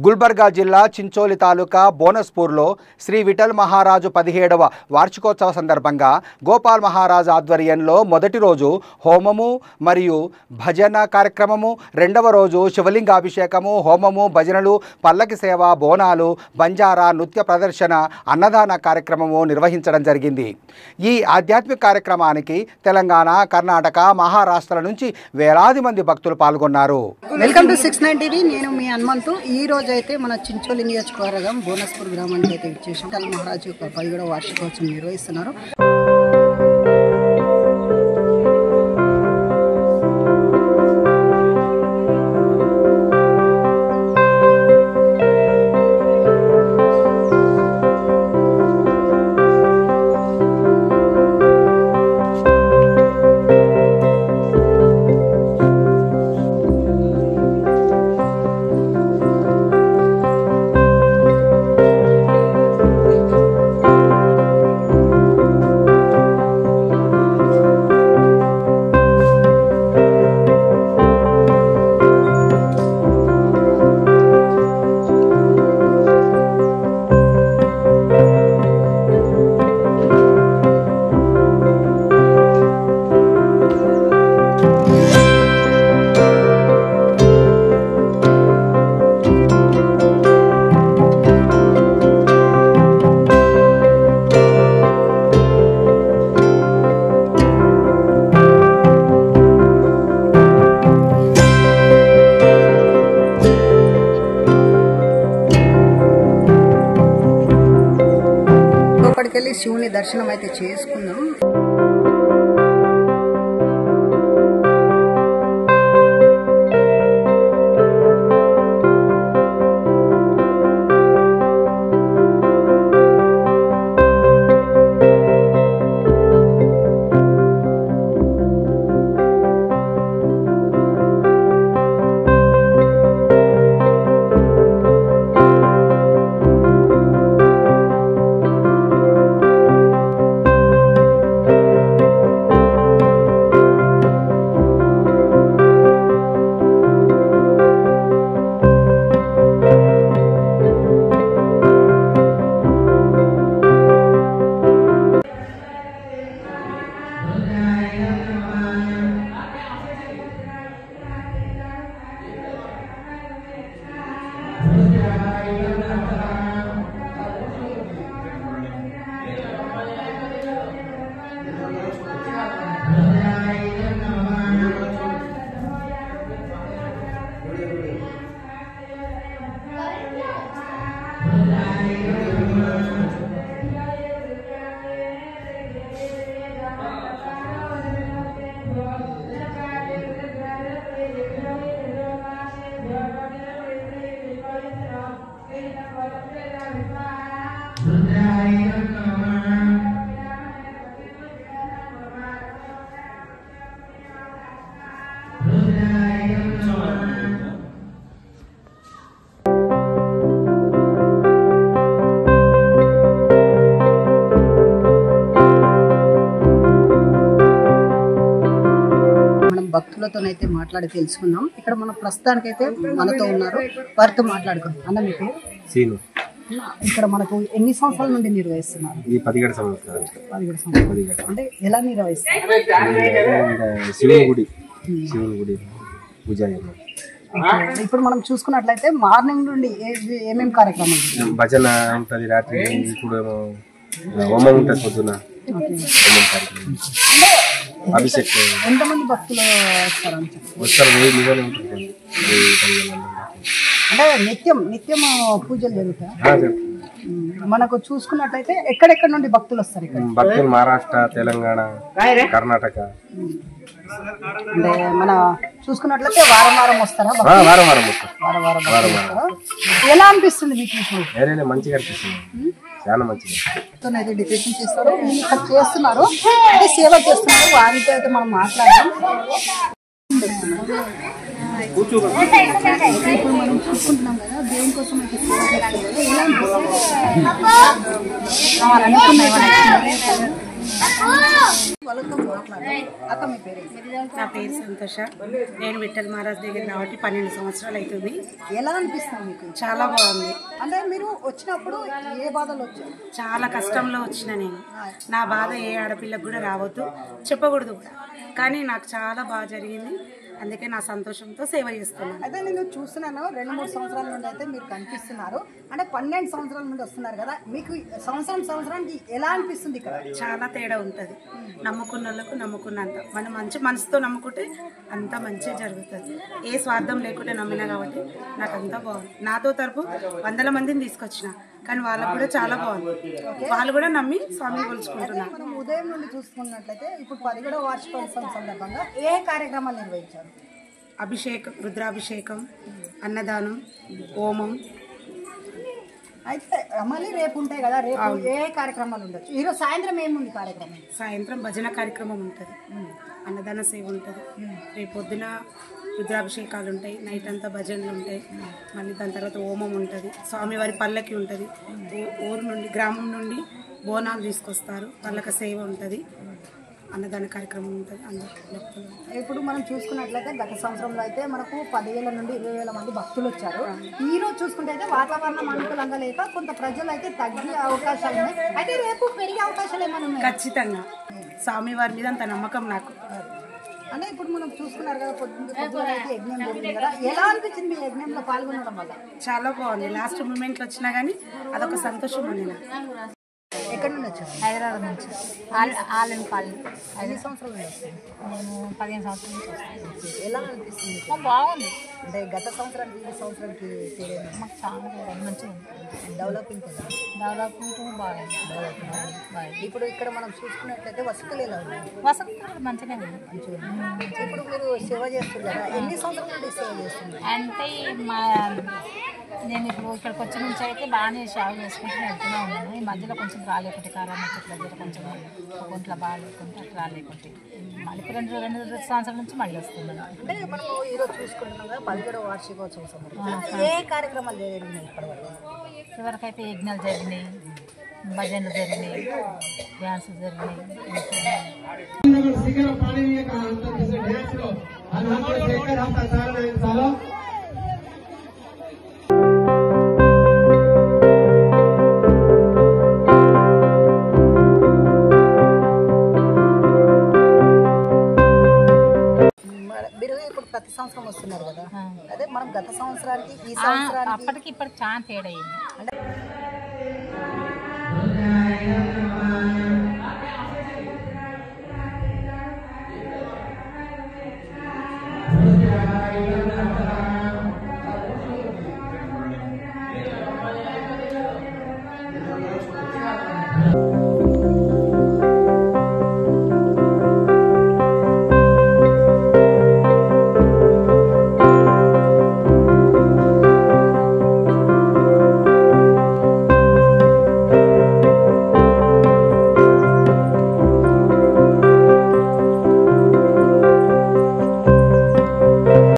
గుల్బర్గా జిల్లా చించోలి తాలూకా బోనస్పూర్లో శ్రీ విఠల్ మహారాజు 17వ వార్షికోత్సవ సందర్భంగా గోపాల్ మహారాజ్ ఆధ్వర్యంలో మొదటి రోజు హోమము మరియు భజన కార్యక్రమము, రెండవ రోజు శివలింగాభిషేకము, హోమము, భజనలు, పల్లకి సేవ, బోనాలు, బంజారా నృత్య ప్రదర్శన, అన్నదాన కార్యక్రమము నిర్వహించడం జరిగింది. ఈ ఆధ్యాత్మిక కార్యక్రమానికి తెలంగాణ, కర్ణాటక, మహారాష్ట్ర నుంచి వేలాది మంది భక్తులు పాల్గొన్నారు. Welcome to 69 TV. నేను మీ హనుమంతు. ఈ రోజు అయితే మన చించోలి నియోజకవర్గం బోనస్పూర్ గ్రామానికి అయితే ఇచ్చేసాం. విఠల్ మహారాజ్ యొక్క 17వ వార్షికోత్సవం నిర్వహిస్తున్నారు. లోపలికెళ్ళి శివుని దర్శనం అయితే చేసుకుందాం. భక్తులతోనైతే మాట్లాడి తెలుసుకున్నాం. ఇక్కడ మనం ప్రస్తుతానికైతే మనతో ఉన్నారు, వారితో మాట్లాడుకుందాం. అన్న మీ పేరు? సీను. ఇక్కడ మనకు ఎన్ని సంవత్సరాల నుండి నిర్వహిస్తున్నారు? ఈ 17 సంవత్సరాలు. 17 సంవత్సరాలు. అంటే ఎలా నిర్వహిస్తారు? శివుని గుడి పూజ. ఇప్పుడు మనం చూసుకున్నట్లయితే మార్నింగ్ నుండి ఏమేమి కార్యక్రమాలు? భజన ఉంటుంది రాత్రి, ఇప్పుడు హోమం ఉంటుంది పొద్దున, అభిషేకం. ఎంతమంది భక్తులు వస్తారు? 1000 నిజాలు ఉంటుంది. అంటే నిత్యం పూజలు జరుగుతాయి. మనకు చూసుకున్నట్లయితే ఎక్కడెక్కడ నుండి భక్తులు వస్తారు ఇక్కడ? భక్తులు మహారాష్ట్ర, తెలంగాణ, కర్ణాటక. అంటే మన చూసుకున్నట్లయితే వారం వస్తారా? వారం వస్తారు. ఎలా అనిపిస్తుంది మీకు? మంచిగా అనిపిస్తుంది, చాలా మంచిగా. అయితే డెకరేషన్ చేస్తారు, ఇక్కడ చేస్తున్నారు, అంటే సేవ చేస్తున్నారు. వారితో అయితే మనం మాట్లాడదాం. ఇప్పుడు మనం చూసుకుంటున్నాం కదా, దేవుని కోసం అయితే సేవ చేస్తారు. ఎలా అనిపిస్తుంది? వాళ్ళతో మాట్లాడాలి. అక్క మీ పేరు? నా పేరు సంతోష. నేను విఠల్ మహారాజ్ దగ్గర కాబట్టి 12 సంవత్సరాలు అవుతుంది. ఎలా అనిపిస్తుంది మీకు? చాలా బాగుంది. అంటే మీరు వచ్చినప్పుడు ఏ బాధలు వచ్చాయి? చాలా కష్టంలో వచ్చిన నేను. నా బాధ ఏ ఆడపిల్లకు కూడా రావద్దు, చెప్పకూడదు కూడా. కానీ నాకు చాలా బాగా జరిగింది. అందుకే నా సంతోషంతో సేవ చేస్తున్నాను. అయితే నేను చూస్తున్నాను 2-3 సంవత్సరాల నుండి అయితే మీరు కనిపిస్తున్నారు. అంటే 12 సంవత్సరాల నుండి వస్తున్నారు కదా, మీకు సంవత్సరానికి ఎలా అనిపిస్తుంది ఇక్కడ? చాలా తేడా ఉంటుంది. నమ్ముకున్న వాళ్ళకు నమ్ముకున్నంత, మనం మంచి మనసుతో నమ్ముకుంటే అంతా మంచిగా జరుగుతుంది. ఏ స్వార్థం లేకుండా నమ్మినా కాబట్టి నాకు అంతా బాగుంది. నాతో తరపు 100 మందిని తీసుకొచ్చిన, కానీ వాళ్ళకు కూడా చాలా బాగుంది. వాళ్ళు కూడా నమ్మి స్వామిని కొలుచుకుంటున్నారు. మనం ఉదయం నుండి చూసుకున్నట్లయితే ఇప్పుడు 17వ వార్షికోత్సవం సందర్భంగా ఏ కార్యక్రమాలు నిర్వహించారు? అభిషేకం, రుద్రాభిషేకం, అన్నదానం, హోమం. అయితే మళ్ళీ రేపు ఉంటాయి కదా, రేపు ఏ కార్యక్రమాలు ఉండొచ్చు? ఈరోజు సాయంత్రం ఏముంది కార్యక్రమం? సాయంత్రం భజన కార్యక్రమం ఉంటుంది, అన్నదాన సేవ ఉంటుంది. రేపు పొద్దున రుద్రాభిషేకాలు ఉంటాయి, నైట్ అంతా భజనలు ఉంటాయి. మళ్ళీ దాని తర్వాత హోమం ఉంటుంది, స్వామివారి పల్లకి ఉంటుంది. ఊరు నుండి, గ్రామం నుండి బోనాలు తీసుకొస్తారు, పల్లక సేవ ఉంటుంది, అన్నదాన కార్యక్రమం ఉంటుంది. అందరూ ఇప్పుడు మనం చూసుకున్నట్లయితే గత సంవత్సరంలో అయితే మనకు 10,000 నుండి 20,000 మంది భక్తులు వచ్చారు. ఈ రోజు చూసుకుంటే అయితే వాతావరణం అనుకూలంగా లేక కొంత ప్రజలు అయితే తగ్గే అవకాశాలు ఉన్నాయి. అయితే రేపు పెరిగే అవకాశాలు ఏమైనా ఉన్నాయి? ఖచ్చితంగా స్వామివారి మీద అంత నమ్మకం నాకు. అంటే ఇప్పుడు మనం చూసుకున్నారు కదా, పొద్దున అయితే యజ్ఞం జరిగింది కదా, ఎలా అనిపించింది మీ యజ్ఞంలో పాల్గొనడం వల్ల? చాలా బాగుంది. లాస్ట్ మూమెంట్లో వచ్చినా కానీ అదొక సంతోషం ఉంది నాకు. ఎక్కడి నుండి వచ్చారు? హైదరాబాద్ నుంచి. ఆలయం పాలన 5 సంవత్సరాలు వస్తుంది. నేను 15 సంవత్సరాల నుంచి వస్తాను. ఎలా అనిపిస్తుంది? బాగుంది. అంటే గత సంవత్సరానికి ఈ సంవత్సరానికి తేడా మాకు చాలా మంచిగా ఉంది. డెవలపింగ్ కదా, డెవలప్మెంట్ బాగుంది. ఇప్పుడు ఇక్కడ మనం చూసుకున్నట్లయితే వసతులు ఎలా ఉన్నాయి? వసతి కూడా మంచిగానే ఉంది. ఇప్పుడు మీరు సేవ చేస్తారు కదా, ఎన్ని సంవత్సరాల నుండి సేవ చేస్తున్నారు? అంటే నేను ఇప్పుడు ఇక్కడికి వచ్చిన నుంచి అయితే బాగానే సేవ చేసుకుంటూ వెళ్తూనే ఉన్నాను. ఈ మధ్యలో కొంచెం రాలేకుంటే కారణం దగ్గర కొంచెం ఒంట్లో బాగాలేకుంటే అట్లా రాలేకుంటే మళ్ళీ 2 సంవత్సరాల నుంచి మళ్ళీ వస్తున్నాను. అంటే మనం ఈరోజు చూసుకుంటున్నాం కదా 17వ వార్షికోత్సవం సందర్భంగా ఏ కార్యక్రమాలు జరిగినాయి ఇప్పటివరకు? ఇవరకైతే యజ్ఞాలు జరిగినాయి, భజనలు జరిగినాయి, డ్యాన్సులు జరిగినాయి. మీరు ఇప్పుడు ప్రతి సంవత్సరం వస్తున్నారు కదా, అదే మనం గత సంవత్సరానికి ఈ సంవత్సరానికి అప్పటికి ఇప్పటికి చాలా తేడా అయింది. అంటే